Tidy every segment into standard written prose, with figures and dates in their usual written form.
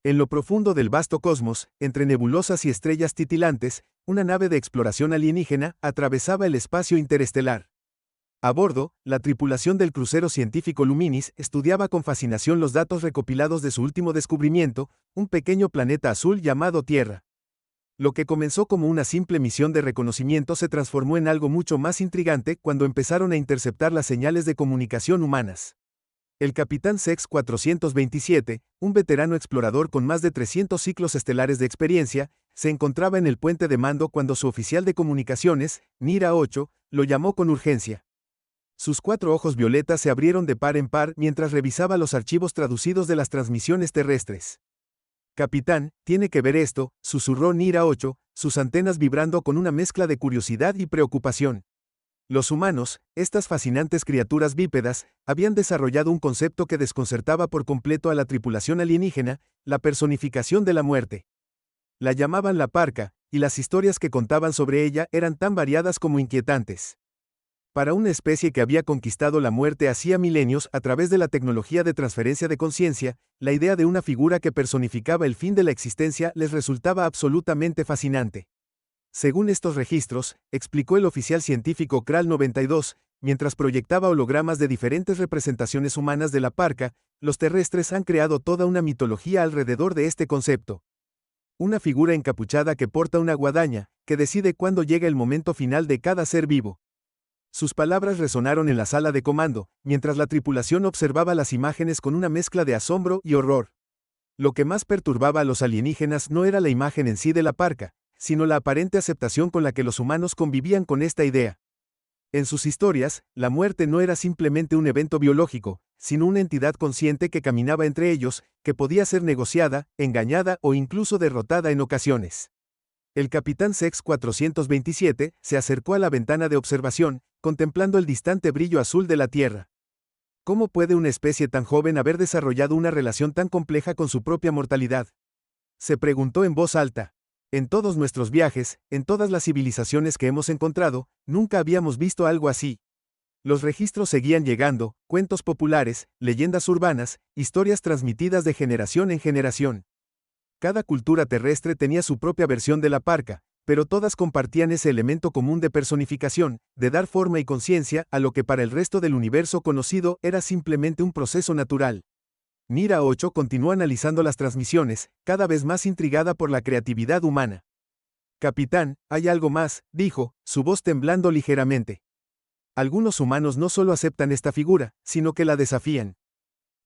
En lo profundo del vasto cosmos, entre nebulosas y estrellas titilantes, una nave de exploración alienígena atravesaba el espacio interestelar. A bordo, la tripulación del crucero científico Luminis estudiaba con fascinación los datos recopilados de su último descubrimiento, un pequeño planeta azul llamado Tierra. Lo que comenzó como una simple misión de reconocimiento se transformó en algo mucho más intrigante cuando empezaron a interceptar las señales de comunicación humanas. El capitán Sex 427, un veterano explorador con más de 300 ciclos estelares de experiencia, se encontraba en el puente de mando cuando su oficial de comunicaciones, Nira 8, lo llamó con urgencia. Sus 4 ojos violetas se abrieron de par en par mientras revisaba los archivos traducidos de las transmisiones terrestres. Capitán, tiene que ver esto, susurró Nira 8, sus antenas vibrando con una mezcla de curiosidad y preocupación. Los humanos, estas fascinantes criaturas bípedas, habían desarrollado un concepto que desconcertaba por completo a la tripulación alienígena, la personificación de la muerte. La llamaban la Parca, y las historias que contaban sobre ella eran tan variadas como inquietantes. Para una especie que había conquistado la muerte hacía milenios a través de la tecnología de transferencia de conciencia, la idea de una figura que personificaba el fin de la existencia les resultaba absolutamente fascinante. Según estos registros, explicó el oficial científico Kral 92, mientras proyectaba hologramas de diferentes representaciones humanas de la Parca, los terrestres han creado toda una mitología alrededor de este concepto. Una figura encapuchada que porta una guadaña, que decide cuándo llega el momento final de cada ser vivo. Sus palabras resonaron en la sala de comando, mientras la tripulación observaba las imágenes con una mezcla de asombro y horror. Lo que más perturbaba a los alienígenas no era la imagen en sí de la Parca, sino la aparente aceptación con la que los humanos convivían con esta idea. En sus historias, la muerte no era simplemente un evento biológico, sino una entidad consciente que caminaba entre ellos, que podía ser negociada, engañada o incluso derrotada en ocasiones. El capitán Sex 427 se acercó a la ventana de observación, contemplando el distante brillo azul de la Tierra. ¿Cómo puede una especie tan joven haber desarrollado una relación tan compleja con su propia mortalidad? Se preguntó en voz alta. En todos nuestros viajes, en todas las civilizaciones que hemos encontrado, nunca habíamos visto algo así. Los registros seguían llegando, cuentos populares, leyendas urbanas, historias transmitidas de generación en generación. Cada cultura terrestre tenía su propia versión de la Parca, pero todas compartían ese elemento común de personificación, de dar forma y conciencia a lo que para el resto del universo conocido era simplemente un proceso natural. Nira 8 continuó analizando las transmisiones, cada vez más intrigada por la creatividad humana. Capitán, hay algo más, dijo, su voz temblando ligeramente. Algunos humanos no solo aceptan esta figura, sino que la desafían.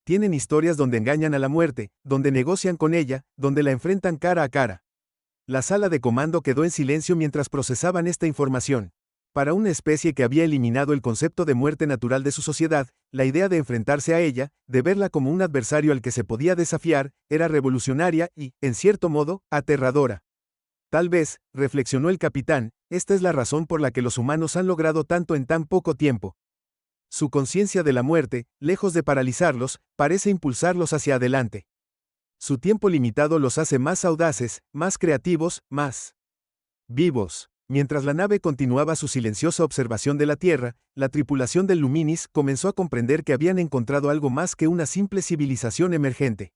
Tienen historias donde engañan a la muerte, donde negocian con ella, donde la enfrentan cara a cara. La sala de comando quedó en silencio mientras procesaban esta información. Para una especie que había eliminado el concepto de muerte natural de su sociedad, la idea de enfrentarse a ella, de verla como un adversario al que se podía desafiar, era revolucionaria y, en cierto modo, aterradora. Tal vez, reflexionó el capitán, esta es la razón por la que los humanos han logrado tanto en tan poco tiempo. Su conciencia de la muerte, lejos de paralizarlos, parece impulsarlos hacia adelante. Su tiempo limitado los hace más audaces, más creativos, más vivos. Mientras la nave continuaba su silenciosa observación de la Tierra, la tripulación del Luminis comenzó a comprender que habían encontrado algo más que una simple civilización emergente.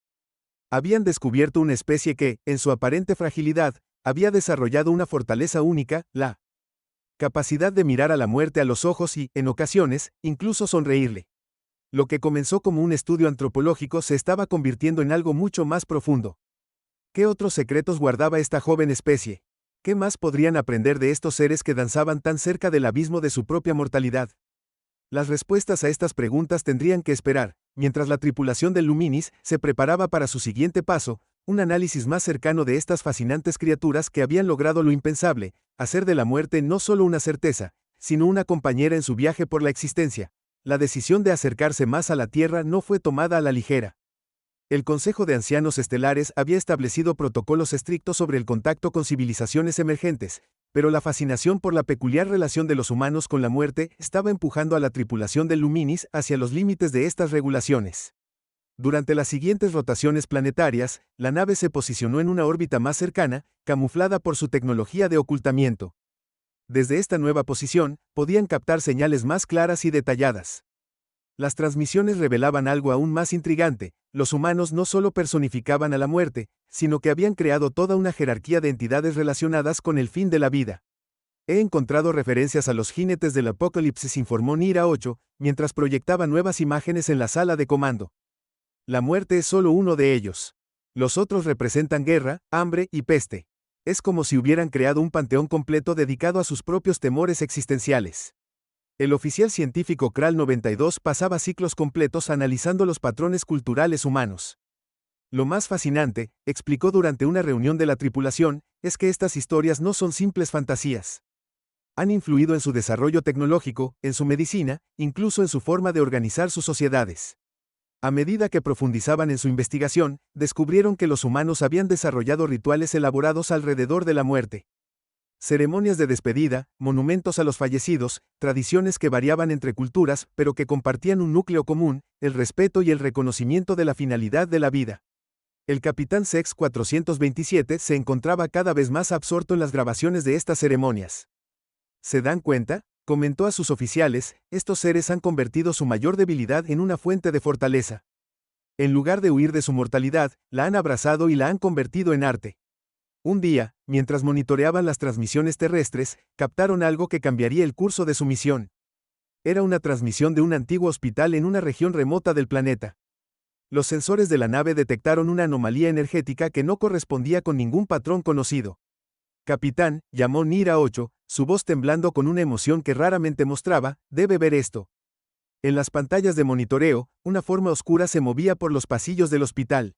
Habían descubierto una especie que, en su aparente fragilidad, había desarrollado una fortaleza única, la capacidad de mirar a la muerte a los ojos y, en ocasiones, incluso sonreírle. Lo que comenzó como un estudio antropológico se estaba convirtiendo en algo mucho más profundo. ¿Qué otros secretos guardaba esta joven especie? ¿Qué más podrían aprender de estos seres que danzaban tan cerca del abismo de su propia mortalidad? Las respuestas a estas preguntas tendrían que esperar, mientras la tripulación del Luminis se preparaba para su siguiente paso, un análisis más cercano de estas fascinantes criaturas que habían logrado lo impensable, hacer de la muerte no solo una certeza, sino una compañera en su viaje por la existencia. La decisión de acercarse más a la Tierra no fue tomada a la ligera. El Consejo de Ancianos Estelares había establecido protocolos estrictos sobre el contacto con civilizaciones emergentes, pero la fascinación por la peculiar relación de los humanos con la muerte estaba empujando a la tripulación del Luminis hacia los límites de estas regulaciones. Durante las siguientes rotaciones planetarias, la nave se posicionó en una órbita más cercana, camuflada por su tecnología de ocultamiento. Desde esta nueva posición, podían captar señales más claras y detalladas. Las transmisiones revelaban algo aún más intrigante: los humanos no solo personificaban a la muerte, sino que habían creado toda una jerarquía de entidades relacionadas con el fin de la vida. He encontrado referencias a los jinetes del apocalipsis, informó Nira 8, mientras proyectaba nuevas imágenes en la sala de comando. La muerte es solo uno de ellos. Los otros representan guerra, hambre y peste. Es como si hubieran creado un panteón completo dedicado a sus propios temores existenciales. El oficial científico Kral 92 pasaba ciclos completos analizando los patrones culturales humanos. Lo más fascinante, explicó durante una reunión de la tripulación, es que estas historias no son simples fantasías. Han influido en su desarrollo tecnológico, en su medicina, incluso en su forma de organizar sus sociedades. A medida que profundizaban en su investigación, descubrieron que los humanos habían desarrollado rituales elaborados alrededor de la muerte. Ceremonias de despedida, monumentos a los fallecidos, tradiciones que variaban entre culturas, pero que compartían un núcleo común: el respeto y el reconocimiento de la finalidad de la vida. El capitán Sex 427 se encontraba cada vez más absorto en las grabaciones de estas ceremonias. ¿Se dan cuenta?, comentó a sus oficiales, estos seres han convertido su mayor debilidad en una fuente de fortaleza. En lugar de huir de su mortalidad, la han abrazado y la han convertido en arte. Un día, mientras monitoreaban las transmisiones terrestres, captaron algo que cambiaría el curso de su misión. Era una transmisión de un antiguo hospital en una región remota del planeta. Los sensores de la nave detectaron una anomalía energética que no correspondía con ningún patrón conocido. Capitán, llamó Nira 8, su voz temblando con una emoción que raramente mostraba, debe ver esto. En las pantallas de monitoreo, una forma oscura se movía por los pasillos del hospital.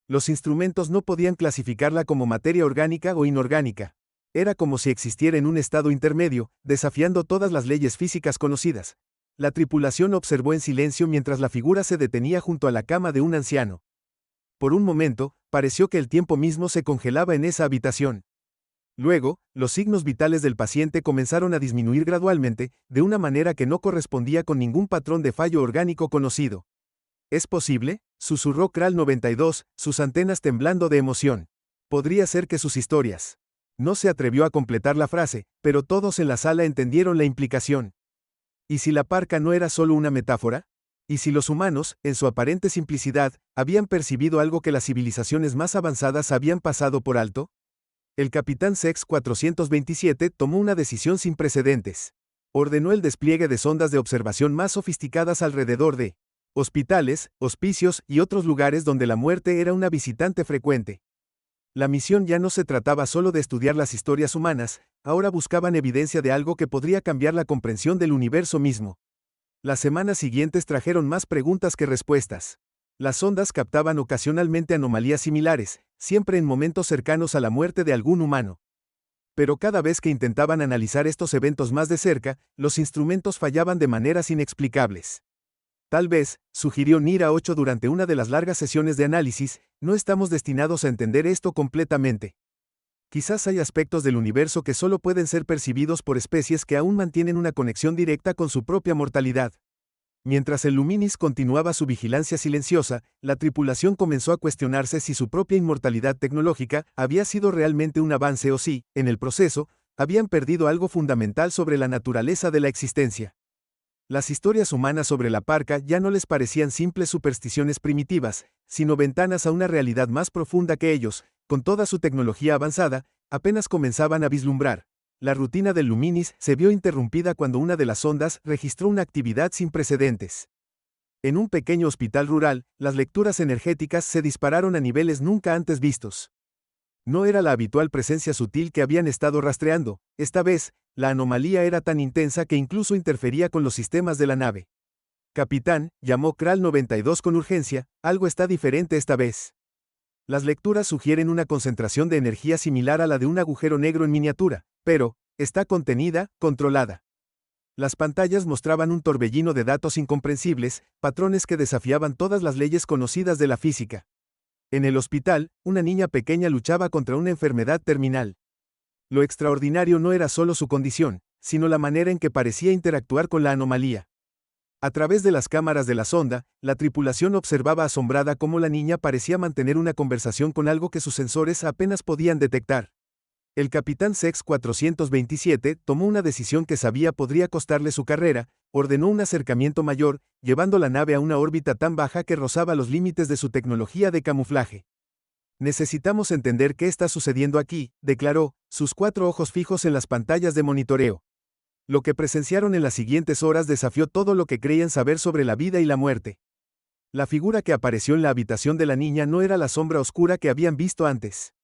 Los instrumentos no podían clasificarla como materia orgánica o inorgánica. Era como si existiera en un estado intermedio, desafiando todas las leyes físicas conocidas. La tripulación observó en silencio mientras la figura se detenía junto a la cama de un anciano. Por un momento, pareció que el tiempo mismo se congelaba en esa habitación. Luego, los signos vitales del paciente comenzaron a disminuir gradualmente, de una manera que no correspondía con ningún patrón de fallo orgánico conocido. ¿Es posible?, susurró Kral 92, sus antenas temblando de emoción. Podría ser que sus historias. No se atrevió a completar la frase, pero todos en la sala entendieron la implicación. ¿Y si la parca no era solo una metáfora? ¿Y si los humanos, en su aparente simplicidad, habían percibido algo que las civilizaciones más avanzadas habían pasado por alto? El capitán Sex 427 tomó una decisión sin precedentes. Ordenó el despliegue de sondas de observación más sofisticadas alrededor de hospitales, hospicios y otros lugares donde la muerte era una visitante frecuente. La misión ya no se trataba solo de estudiar las historias humanas, ahora buscaban evidencia de algo que podría cambiar la comprensión del universo mismo. Las semanas siguientes trajeron más preguntas que respuestas. Las sondas captaban ocasionalmente anomalías similares, siempre en momentos cercanos a la muerte de algún humano. Pero cada vez que intentaban analizar estos eventos más de cerca, los instrumentos fallaban de maneras inexplicables. Tal vez, sugirió Nira 8 durante una de las largas sesiones de análisis, no estamos destinados a entender esto completamente. Quizás hay aspectos del universo que solo pueden ser percibidos por especies que aún mantienen una conexión directa con su propia mortalidad. Mientras el Luminis continuaba su vigilancia silenciosa, la tripulación comenzó a cuestionarse si su propia inmortalidad tecnológica había sido realmente un avance o si, en el proceso, habían perdido algo fundamental sobre la naturaleza de la existencia. Las historias humanas sobre la parca ya no les parecían simples supersticiones primitivas, sino ventanas a una realidad más profunda que ellos, con toda su tecnología avanzada, apenas comenzaban a vislumbrar. La rutina del Luminis se vio interrumpida cuando una de las sondas registró una actividad sin precedentes. En un pequeño hospital rural, las lecturas energéticas se dispararon a niveles nunca antes vistos. No era la habitual presencia sutil que habían estado rastreando, esta vez, la anomalía era tan intensa que incluso interfería con los sistemas de la nave. Capitán, llamó Kral 92 con urgencia, algo está diferente esta vez. Las lecturas sugieren una concentración de energía similar a la de un agujero negro en miniatura, pero está contenida, controlada. Las pantallas mostraban un torbellino de datos incomprensibles, patrones que desafiaban todas las leyes conocidas de la física. En el hospital, una niña pequeña luchaba contra una enfermedad terminal. Lo extraordinario no era solo su condición, sino la manera en que parecía interactuar con la anomalía. A través de las cámaras de la sonda, la tripulación observaba asombrada cómo la niña parecía mantener una conversación con algo que sus sensores apenas podían detectar. El capitán Sex 427 tomó una decisión que sabía podría costarle su carrera, ordenó un acercamiento mayor, llevando la nave a una órbita tan baja que rozaba los límites de su tecnología de camuflaje. Necesitamos entender qué está sucediendo aquí, declaró, sus 4 ojos fijos en las pantallas de monitoreo. Lo que presenciaron en las siguientes horas desafió todo lo que creían saber sobre la vida y la muerte. La figura que apareció en la habitación de la niña no era la sombra oscura que habían visto antes.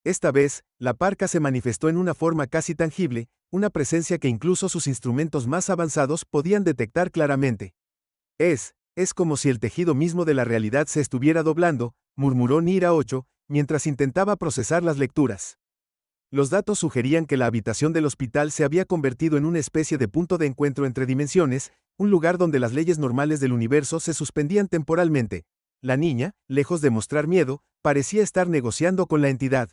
Esta vez, la parca se manifestó en una forma casi tangible, una presencia que incluso sus instrumentos más avanzados podían detectar claramente. Es como si el tejido mismo de la realidad se estuviera doblando, murmuró Nira 8, mientras intentaba procesar las lecturas. Los datos sugerían que la habitación del hospital se había convertido en una especie de punto de encuentro entre dimensiones, un lugar donde las leyes normales del universo se suspendían temporalmente. La niña, lejos de mostrar miedo, parecía estar negociando con la entidad.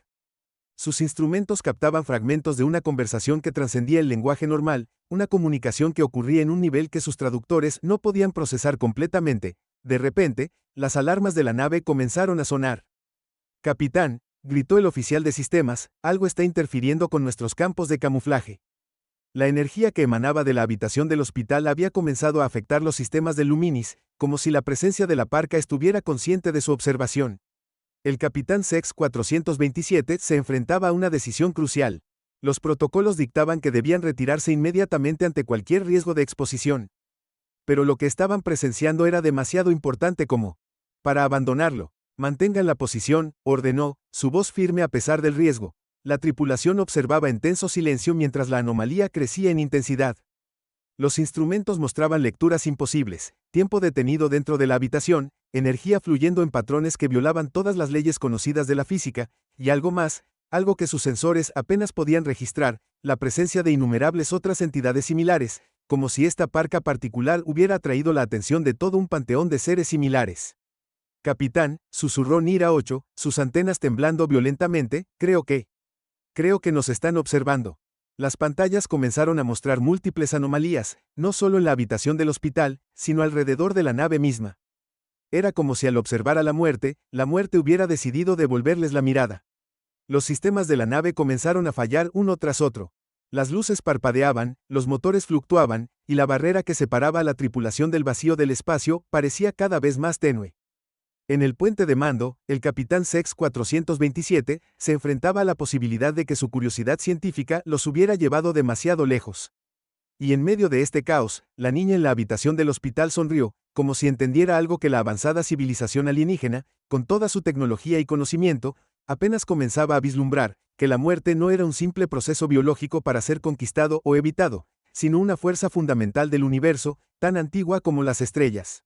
Sus instrumentos captaban fragmentos de una conversación que trascendía el lenguaje normal, una comunicación que ocurría en un nivel que sus traductores no podían procesar completamente. De repente, las alarmas de la nave comenzaron a sonar. «Capitán», gritó el oficial de sistemas, «algo está interfiriendo con nuestros campos de camuflaje». La energía que emanaba de la habitación del hospital había comenzado a afectar los sistemas del Luminis, como si la presencia de la parca estuviera consciente de su observación. El capitán Sex 427 se enfrentaba a una decisión crucial. Los protocolos dictaban que debían retirarse inmediatamente ante cualquier riesgo de exposición. Pero lo que estaban presenciando era demasiado importante como para abandonarlo. Mantengan la posición, ordenó, su voz firme a pesar del riesgo. La tripulación observaba en tenso silencio mientras la anomalía crecía en intensidad. Los instrumentos mostraban lecturas imposibles, tiempo detenido dentro de la habitación, energía fluyendo en patrones que violaban todas las leyes conocidas de la física, y algo más, algo que sus sensores apenas podían registrar, la presencia de innumerables otras entidades similares, como si esta parca particular hubiera atraído la atención de todo un panteón de seres similares. «Capitán», susurró Nira 8, sus antenas temblando violentamente, creo que nos están observando». Las pantallas comenzaron a mostrar múltiples anomalías, no solo en la habitación del hospital, sino alrededor de la nave misma. Era como si al observar a la muerte hubiera decidido devolverles la mirada. Los sistemas de la nave comenzaron a fallar uno tras otro. Las luces parpadeaban, los motores fluctuaban, y la barrera que separaba a la tripulación del vacío del espacio parecía cada vez más tenue. En el puente de mando, el capitán Sex 427 se enfrentaba a la posibilidad de que su curiosidad científica los hubiera llevado demasiado lejos. Y en medio de este caos, la niña en la habitación del hospital sonrió, como si entendiera algo que la avanzada civilización alienígena, con toda su tecnología y conocimiento, apenas comenzaba a vislumbrar, que la muerte no era un simple proceso biológico para ser conquistado o evitado, sino una fuerza fundamental del universo, tan antigua como las estrellas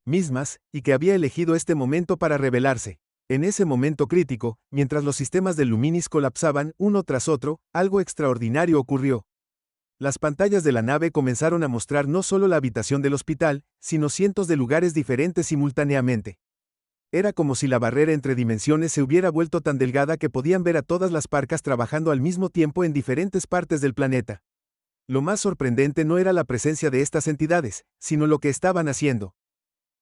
mismas, y que había elegido este momento para revelarse. En ese momento crítico, mientras los sistemas del Luminis colapsaban uno tras otro, algo extraordinario ocurrió. Las pantallas de la nave comenzaron a mostrar no solo la habitación del hospital, sino cientos de lugares diferentes simultáneamente. Era como si la barrera entre dimensiones se hubiera vuelto tan delgada que podían ver a todas las parcas trabajando al mismo tiempo en diferentes partes del planeta. Lo más sorprendente no era la presencia de estas entidades, sino lo que estaban haciendo.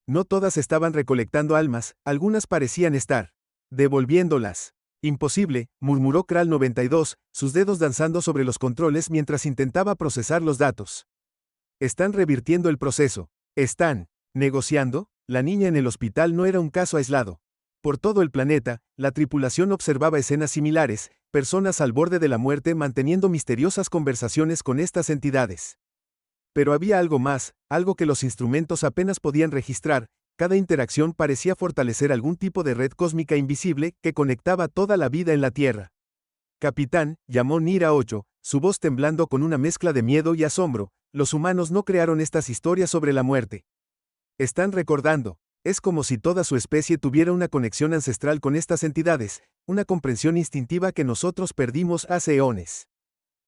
No todas estaban recolectando almas, algunas parecían estar devolviéndolas. Imposible, murmuró Kral 92, sus dedos danzando sobre los controles mientras intentaba procesar los datos. Están revirtiendo el proceso. Están negociando. La niña en el hospital no era un caso aislado. Por todo el planeta, la tripulación observaba escenas similares, personas al borde de la muerte manteniendo misteriosas conversaciones con estas entidades. Pero había algo más, algo que los instrumentos apenas podían registrar. Cada interacción parecía fortalecer algún tipo de red cósmica invisible que conectaba toda la vida en la Tierra. «Capitán», llamó Nira 8, su voz temblando con una mezcla de miedo y asombro, «los humanos no crearon estas historias sobre la muerte. Están recordando. Es como si toda su especie tuviera una conexión ancestral con estas entidades, una comprensión instintiva que nosotros perdimos hace eones».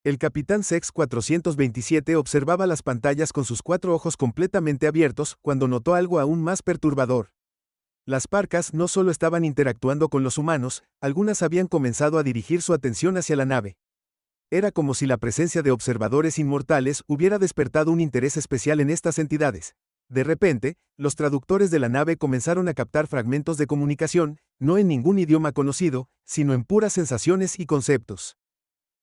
El capitán Sex 427 observaba las pantallas con sus 4 ojos completamente abiertos cuando notó algo aún más perturbador. Las parcas no solo estaban interactuando con los humanos, algunas habían comenzado a dirigir su atención hacia la nave. Era como si la presencia de observadores inmortales hubiera despertado un interés especial en estas entidades. De repente, los traductores de la nave comenzaron a captar fragmentos de comunicación, no en ningún idioma conocido, sino en puras sensaciones y conceptos.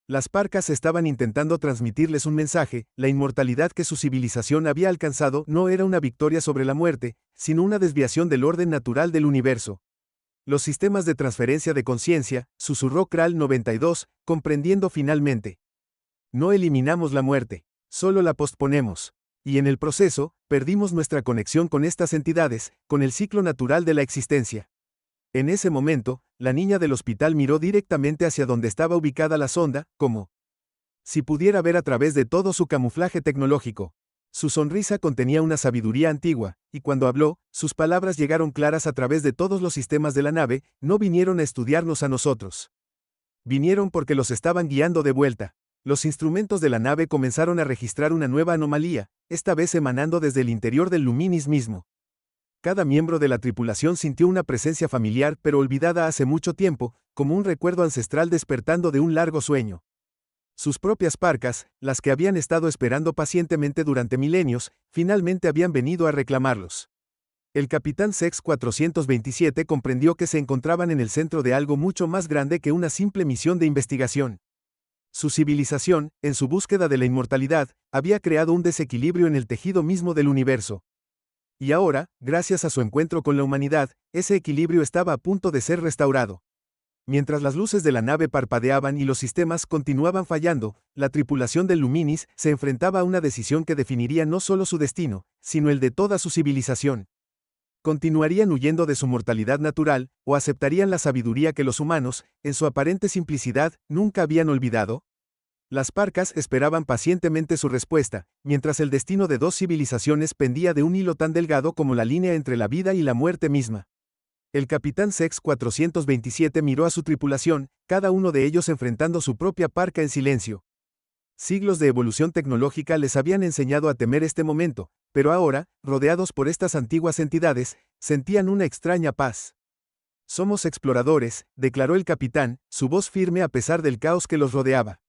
Las parcas estaban intentando transmitirles un mensaje: la inmortalidad que su civilización había alcanzado no era una victoria sobre la muerte, sino una desviación del orden natural del universo. Los sistemas de transferencia de conciencia, susurró Kral 92, comprendiendo finalmente. No eliminamos la muerte, solo la posponemos. Y en el proceso, perdimos nuestra conexión con estas entidades, con el ciclo natural de la existencia. En ese momento, la niña del hospital miró directamente hacia donde estaba ubicada la sonda, como si pudiera ver a través de todo su camuflaje tecnológico. Su sonrisa contenía una sabiduría antigua, y cuando habló, sus palabras llegaron claras a través de todos los sistemas de la nave: no vinieron a estudiarnos a nosotros. Vinieron porque los estaban guiando de vuelta. Los instrumentos de la nave comenzaron a registrar una nueva anomalía, esta vez emanando desde el interior del Luminis mismo. Cada miembro de la tripulación sintió una presencia familiar pero olvidada hace mucho tiempo, como un recuerdo ancestral despertando de un largo sueño. Sus propias parcas, las que habían estado esperando pacientemente durante milenios, finalmente habían venido a reclamarlos. El capitán Sex 427 comprendió que se encontraban en el centro de algo mucho más grande que una simple misión de investigación. Su civilización, en su búsqueda de la inmortalidad, había creado un desequilibrio en el tejido mismo del universo. Y ahora, gracias a su encuentro con la humanidad, ese equilibrio estaba a punto de ser restaurado. Mientras las luces de la nave parpadeaban y los sistemas continuaban fallando, la tripulación del Luminis se enfrentaba a una decisión que definiría no solo su destino, sino el de toda su civilización. ¿Continuarían huyendo de su mortalidad natural, o aceptarían la sabiduría que los humanos, en su aparente simplicidad, nunca habían olvidado? Las parcas esperaban pacientemente su respuesta, mientras el destino de dos civilizaciones pendía de un hilo tan delgado como la línea entre la vida y la muerte misma. El capitán Sex 427 miró a su tripulación, cada uno de ellos enfrentando su propia parca en silencio. Siglos de evolución tecnológica les habían enseñado a temer este momento, pero ahora, rodeados por estas antiguas entidades, sentían una extraña paz. Somos exploradores, declaró el capitán, su voz firme a pesar del caos que los rodeaba.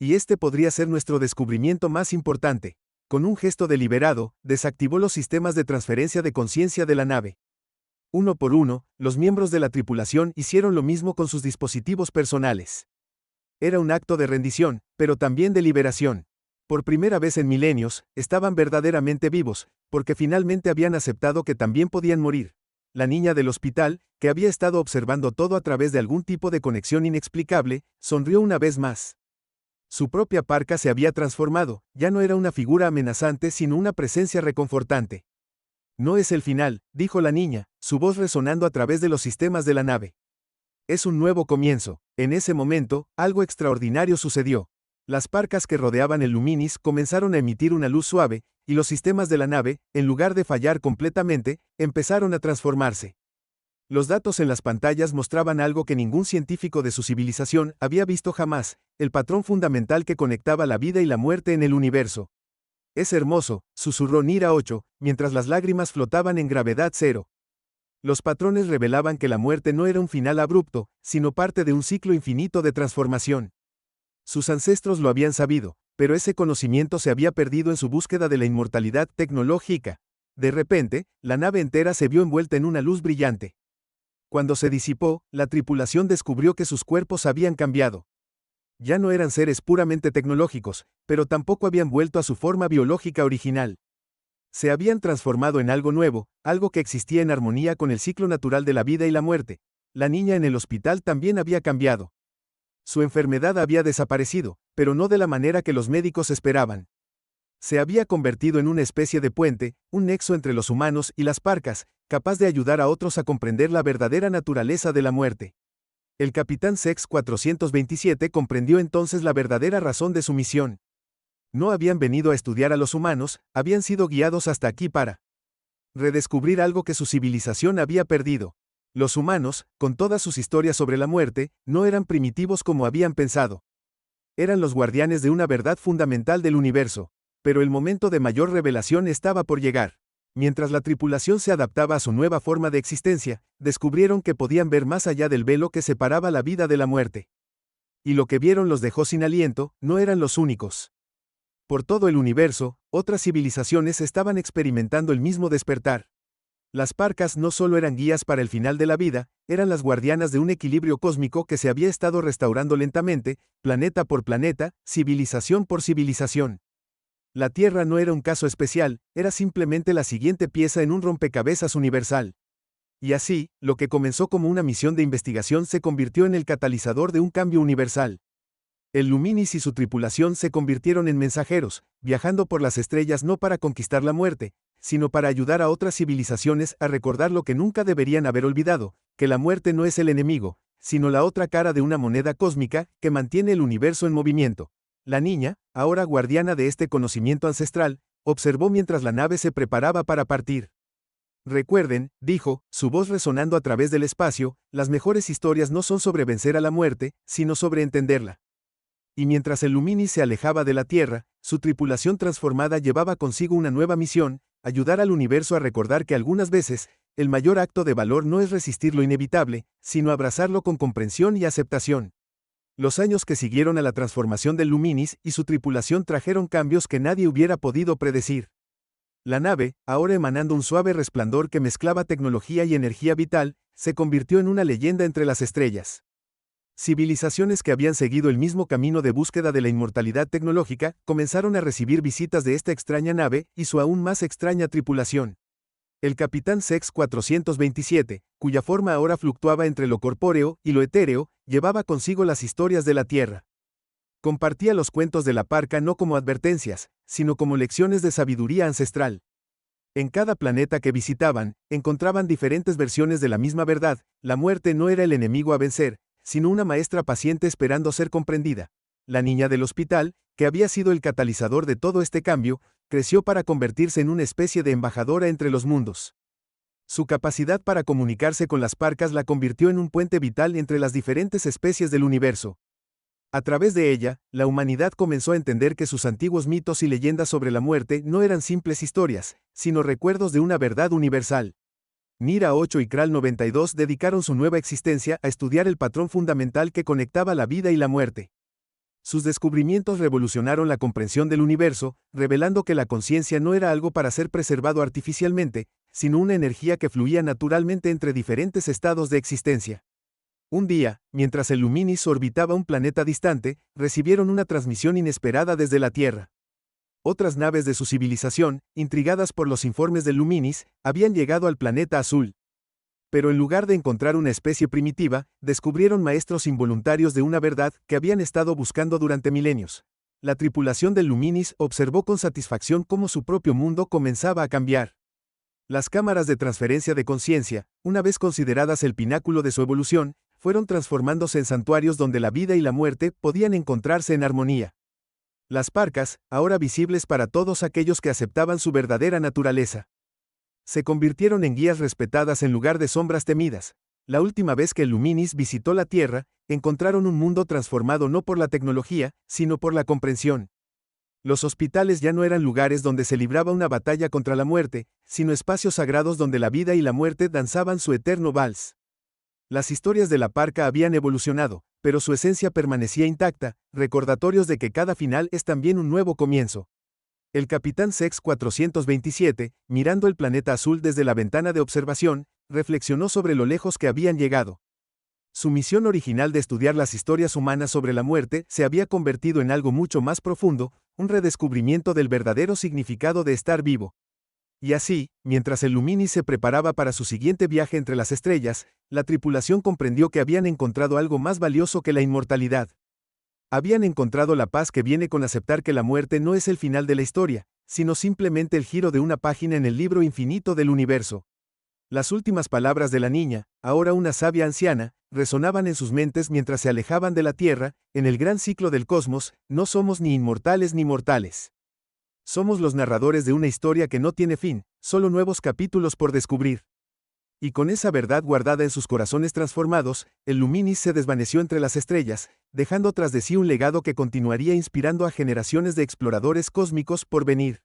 Y este podría ser nuestro descubrimiento más importante. Con un gesto deliberado, desactivó los sistemas de transferencia de conciencia de la nave. Uno por uno, los miembros de la tripulación hicieron lo mismo con sus dispositivos personales. Era un acto de rendición, pero también de liberación. Por primera vez en milenios, estaban verdaderamente vivos, porque finalmente habían aceptado que también podían morir. La niña del hospital, que había estado observando todo a través de algún tipo de conexión inexplicable, sonrió una vez más. Su propia parca se había transformado, ya no era una figura amenazante sino una presencia reconfortante. No es el final, dijo la niña, su voz resonando a través de los sistemas de la nave. Es un nuevo comienzo. En ese momento, algo extraordinario sucedió. Las parcas que rodeaban el Luminis comenzaron a emitir una luz suave, y los sistemas de la nave, en lugar de fallar completamente, empezaron a transformarse. Los datos en las pantallas mostraban algo que ningún científico de su civilización había visto jamás: el patrón fundamental que conectaba la vida y la muerte en el universo. Es hermoso, susurró Nira 8, mientras las lágrimas flotaban en gravedad cero. Los patrones revelaban que la muerte no era un final abrupto, sino parte de un ciclo infinito de transformación. Sus ancestros lo habían sabido, pero ese conocimiento se había perdido en su búsqueda de la inmortalidad tecnológica. De repente, la nave entera se vio envuelta en una luz brillante. Cuando se disipó, la tripulación descubrió que sus cuerpos habían cambiado. Ya no eran seres puramente tecnológicos, pero tampoco habían vuelto a su forma biológica original. Se habían transformado en algo nuevo, algo que existía en armonía con el ciclo natural de la vida y la muerte. La niña en el hospital también había cambiado. Su enfermedad había desaparecido, pero no de la manera que los médicos esperaban. Se había convertido en una especie de puente, un nexo entre los humanos y las parcas, capaz de ayudar a otros a comprender la verdadera naturaleza de la muerte. El capitán Sex 427 comprendió entonces la verdadera razón de su misión. No habían venido a estudiar a los humanos, habían sido guiados hasta aquí para redescubrir algo que su civilización había perdido. Los humanos, con todas sus historias sobre la muerte, no eran primitivos como habían pensado. Eran los guardianes de una verdad fundamental del universo. Pero el momento de mayor revelación estaba por llegar. Mientras la tripulación se adaptaba a su nueva forma de existencia, descubrieron que podían ver más allá del velo que separaba la vida de la muerte. Y lo que vieron los dejó sin aliento. No eran los únicos. Por todo el universo, otras civilizaciones estaban experimentando el mismo despertar. Las parcas no solo eran guías para el final de la vida, eran las guardianas de un equilibrio cósmico que se había estado restaurando lentamente, planeta por planeta, civilización por civilización. La Tierra no era un caso especial, era simplemente la siguiente pieza en un rompecabezas universal. Y así, lo que comenzó como una misión de investigación se convirtió en el catalizador de un cambio universal. El Luminis y su tripulación se convirtieron en mensajeros, viajando por las estrellas no para conquistar la muerte, sino para ayudar a otras civilizaciones a recordar lo que nunca deberían haber olvidado, que la muerte no es el enemigo, sino la otra cara de una moneda cósmica que mantiene el universo en movimiento. La niña, ahora guardiana de este conocimiento ancestral, observó mientras la nave se preparaba para partir. Recuerden, dijo, su voz resonando a través del espacio, las mejores historias no son sobre vencer a la muerte, sino sobre entenderla. Y mientras el Luminis se alejaba de la Tierra, su tripulación transformada llevaba consigo una nueva misión, ayudar al universo a recordar que algunas veces, el mayor acto de valor no es resistir lo inevitable, sino abrazarlo con comprensión y aceptación. Los años que siguieron a la transformación del Luminis y su tripulación trajeron cambios que nadie hubiera podido predecir. La nave, ahora emanando un suave resplandor que mezclaba tecnología y energía vital, se convirtió en una leyenda entre las estrellas. Civilizaciones que habían seguido el mismo camino de búsqueda de la inmortalidad tecnológica comenzaron a recibir visitas de esta extraña nave y su aún más extraña tripulación. El capitán Sex 427, cuya forma ahora fluctuaba entre lo corpóreo y lo etéreo, llevaba consigo las historias de la Tierra. Compartía los cuentos de la parca no como advertencias, sino como lecciones de sabiduría ancestral. En cada planeta que visitaban, encontraban diferentes versiones de la misma verdad: la muerte no era el enemigo a vencer, sino una maestra paciente esperando ser comprendida. La niña del hospital, que había sido el catalizador de todo este cambio, creció para convertirse en una especie de embajadora entre los mundos. Su capacidad para comunicarse con las parcas la convirtió en un puente vital entre las diferentes especies del universo. A través de ella, la humanidad comenzó a entender que sus antiguos mitos y leyendas sobre la muerte no eran simples historias, sino recuerdos de una verdad universal. Nira 8 y Kral 92 dedicaron su nueva existencia a estudiar el patrón fundamental que conectaba la vida y la muerte. Sus descubrimientos revolucionaron la comprensión del universo, revelando que la conciencia no era algo para ser preservado artificialmente, sino una energía que fluía naturalmente entre diferentes estados de existencia. Un día, mientras el Luminis orbitaba un planeta distante, recibieron una transmisión inesperada desde la Tierra. Otras naves de su civilización, intrigadas por los informes del Luminis, habían llegado al planeta azul. Pero en lugar de encontrar una especie primitiva, descubrieron maestros involuntarios de una verdad que habían estado buscando durante milenios. La tripulación del Luminis observó con satisfacción cómo su propio mundo comenzaba a cambiar. Las cámaras de transferencia de conciencia, una vez consideradas el pináculo de su evolución, fueron transformándose en santuarios donde la vida y la muerte podían encontrarse en armonía. Las parcas, ahora visibles para todos aquellos que aceptaban su verdadera naturaleza, se convirtieron en guías respetadas en lugar de sombras temidas. La última vez que el Luminis visitó la Tierra, encontraron un mundo transformado no por la tecnología, sino por la comprensión. Los hospitales ya no eran lugares donde se libraba una batalla contra la muerte, sino espacios sagrados donde la vida y la muerte danzaban su eterno vals. Las historias de la parca habían evolucionado, pero su esencia permanecía intacta, recordatorios de que cada final es también un nuevo comienzo. El capitán Sex 427, mirando el planeta azul desde la ventana de observación, reflexionó sobre lo lejos que habían llegado. Su misión original de estudiar las historias humanas sobre la muerte se había convertido en algo mucho más profundo, un redescubrimiento del verdadero significado de estar vivo. Y así, mientras el Luminis se preparaba para su siguiente viaje entre las estrellas, la tripulación comprendió que habían encontrado algo más valioso que la inmortalidad. Habían encontrado la paz que viene con aceptar que la muerte no es el final de la historia, sino simplemente el giro de una página en el libro infinito del universo. Las últimas palabras de la niña, ahora una sabia anciana, resonaban en sus mentes mientras se alejaban de la Tierra. En el gran ciclo del cosmos, no somos ni inmortales ni mortales. Somos los narradores de una historia que no tiene fin, solo nuevos capítulos por descubrir. Y con esa verdad guardada en sus corazones transformados, el Luminis se desvaneció entre las estrellas, dejando tras de sí un legado que continuaría inspirando a generaciones de exploradores cósmicos por venir.